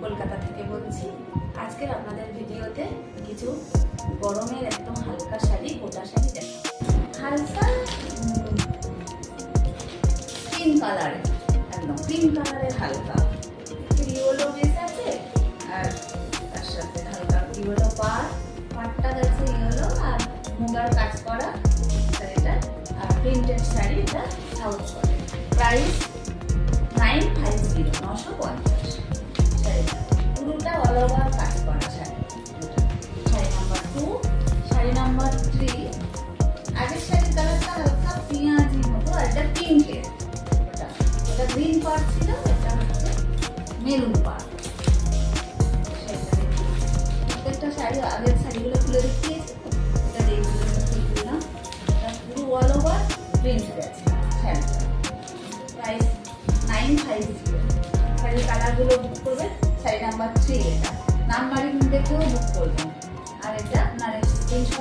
কলকাতা থেকে বলছি। আজকের আপনাদের ভিডিওতে কিছু গরমের একদম হালকা শাড়ি, গোটা শাড়ি দেখাবো। হালকা ক্রিম কালারের, একদম ক্রিম কালারের হালকা ইয়েলো বেস আছে, আর তার সাথে হালকা ইয়েলো পাটটা গেছে ইয়েলো, আর মুগার কাজ করা শাড়িটা, আর প্রিন্টেড শাড়ি। এটা সাউথ করে। প্রাইস 950, 950 শাড়িটা। পুরোটা অল ওভার কাজ করা শাড়ি। শাড়ি নাম্বার 2। শাড়ি নাম্বার 3, আগের শাড়ির কালারটা হালকা পেঁয়াজি মতো, আর এটা পিঙ্কের। ওটা গ্রিন পার্ট ছিল, এটা হচ্ছে মেরুন পার্ট। প্রত্যেকটা শাড়ি আগের শাড়িগুলো খুলে দেখিয়েছি, এটা দেখগুলো দিলাম। এটা পুরো অল ওভার প্রিন্ট গেছে শাড়িটা। প্রাইস 950। শাড়ির কালারগুলো বুক করবেন। শাড়ি নাম্বার 3 এটা নাম্বারিং দেখেও বুক করবেন, আর এটা আপনার স্ক্রিনশট